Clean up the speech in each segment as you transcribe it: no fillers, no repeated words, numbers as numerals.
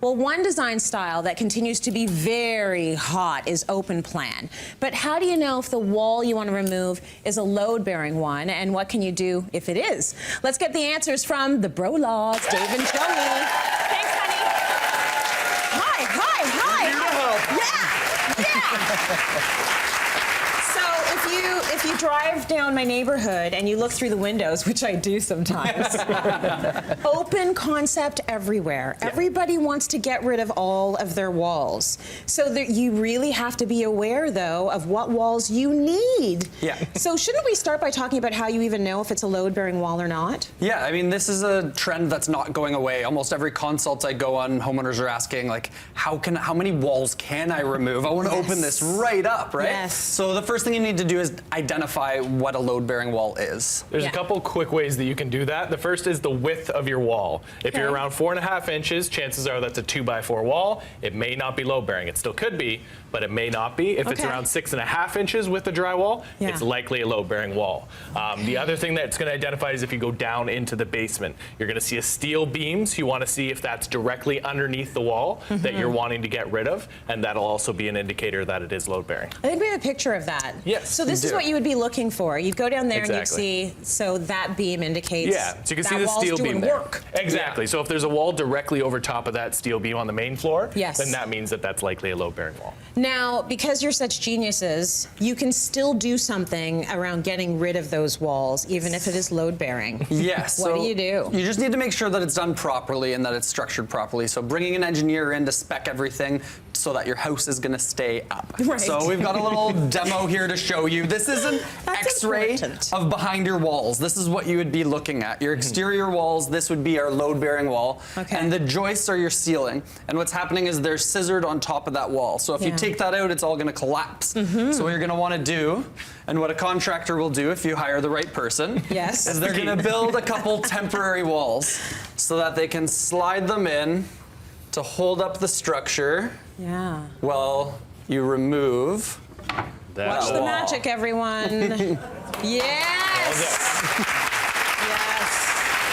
Well, one design style that continues to be very hot is open plan. But how do you know if the wall you want to remove is a load-bearing one, and what can you do if it is? Let's get the answers from the Brologs, Dave and Joey. Thanks, honey. Hi. So if you drive down my neighborhood and you look through the windows, which I do sometimes, open concept everywhere. Yeah. Everybody wants to get rid of all of their walls. So you really have to be aware, though, of what walls you need. Yeah. So shouldn't we start by talking about how you even know if it's a load-bearing wall or not? Yeah, I mean, this is a trend that's not going away. Almost every consult I go on, homeowners are asking, like, how many walls can I remove? I want to open this right up, right? Yes. So the first thing you need to do is identify what a load-bearing wall is. There's a couple quick ways that you can do that. The first is the width of your wall. If you're around 4.5 inches, chances are that's a 2x4 wall. It may not be load-bearing. It still could be, but it may not be. If it's around 6.5 inches with the drywall, it's likely a load-bearing wall. The other thing that's going to identify is if you go down into the basement. You're going to see a steel beams. You want to see if that's directly underneath the wall that you're wanting to get rid of, and that'll also be an indicator that it is load-bearing. I think we have a picture of that. Yes. So this is what you would be looking for. You'd go down there and you'd Exactly. see, so that beam indicates so you can that see the wall's steel doing beam there. work. Exactly. So if there's a wall directly over top of that steel beam on the main floor, Yes. then that means that that's likely a load-bearing wall. Now, because you're such geniuses, you can still do something around getting rid of those walls, even if it is load-bearing. Yes. What do you do? You just need to make sure that it's done properly and that it's structured properly. So bringing an engineer in to spec everything so that your house is going to stay up. Right. So we've got a little demo here to show you. This is an X-ray of behind your walls. This is what you would be looking at. Your exterior walls, this would be our load-bearing wall. Okay. And the joists are your ceiling. And what's happening is they're scissored on top of that wall. So if you take that out, it's all going to collapse. So what you're going to want to do, and what a contractor will do if you hire the right person, is they're going to build a couple temporary walls so that they can slide them in to hold up the structure. Yeah. Well, you remove that Watch the wall. magic, everyone. Yes.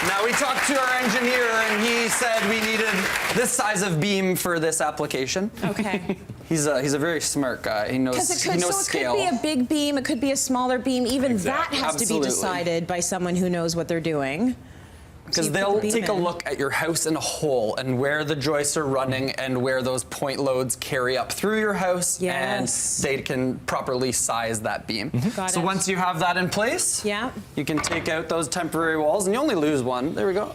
Now, we talked to our engineer, and he said we needed this size of beam for this application. Okay. He's a very smart guy. He knows scale. It could be a big beam, it could be a smaller beam. Even that has to be Absolutely. decided by someone who knows what they're doing. Because they'll take a look at your house in a whole and where the joists are running and where those point loads carry up through your house, and they can properly size that beam. So once you have that in place, you can take out those temporary walls, and you only lose one. There we go.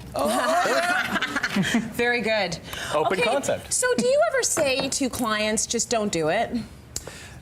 Very good. Open concept. So do you ever say to clients, just don't do it?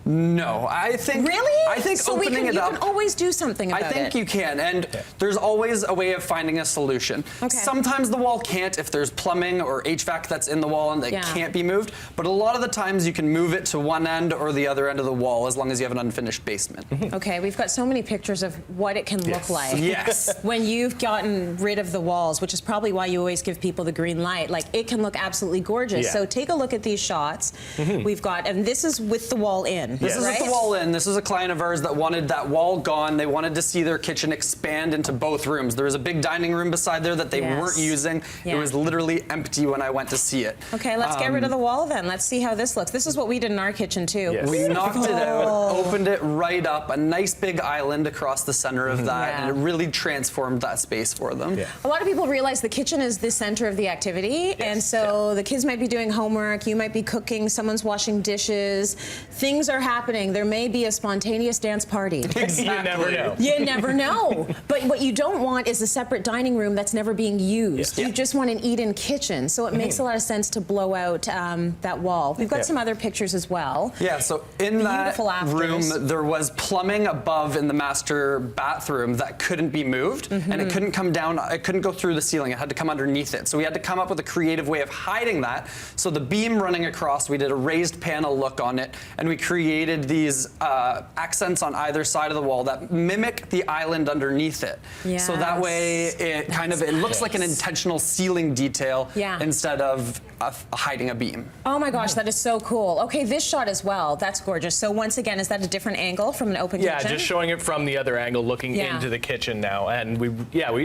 No, I think... Really? I think so opening it up... you can always do something about it. I think you can, and there's always a way of finding a solution. Sometimes the wall can't if there's plumbing or HVAC that's in the wall and they can't be moved, but a lot of the times you can move it to one end or the other end of the wall as long as you have an unfinished basement. Okay, we've got so many pictures of what it can look like. Yes. When you've gotten rid of the walls, which is probably why you always give people the green light. Like, it can look absolutely gorgeous. So take a look at these shots. We've got, and this is with the wall in. This is with the wall in. This is a client of ours that wanted that wall gone. They wanted to see their kitchen expand into both rooms. There was a big dining room beside there that they weren't using. It was literally empty when I went to see it. Okay, let's get rid of the wall then. Let's see how this looks. This is what we did in our kitchen too. We knocked it out, opened it right up, a nice big island across the center of that, and it really transformed that space for them. A lot of people realize the kitchen is the center of the activity, and so the kids might be doing homework, you might be cooking, someone's washing dishes, things are happening. There may be a spontaneous dance party. You never know. You never know. But what you don't want is a separate dining room that's never being used. You just want an eat-in kitchen. So it makes a lot of sense to blow out that wall. We've got some other pictures as well. Yeah, so in that room, there was plumbing above in the master bathroom that couldn't be moved, and it couldn't come down, it couldn't go through the ceiling, it had to come underneath it. So we had to come up with a creative way of hiding that. So the beam running across, we did a raised panel look on it, and we created created these accents on either side of the wall that mimic the island underneath it. So that way it it looks like an intentional ceiling detail instead of hiding a beam. Oh my gosh, that is so cool. Okay, this shot as well, that's gorgeous. So once again, is that a different angle from an open kitchen? Yeah, just showing it from the other angle, looking into the kitchen now. And we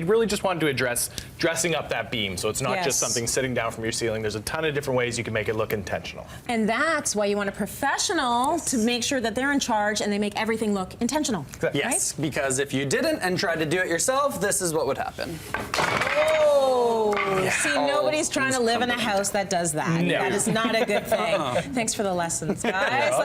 really just wanted to address dressing up that beam. So it's not just something sitting down from your ceiling. There's a ton of different ways you can make it look intentional. And that's why you want a professional to make sure that they're in charge and they make everything look intentional. Yes, because if you didn't and tried to do it yourself, this is what would happen. Oh, see, nobody's trying to live in a house that does that. No. That is not a good thing. Thanks for the lessons, guys.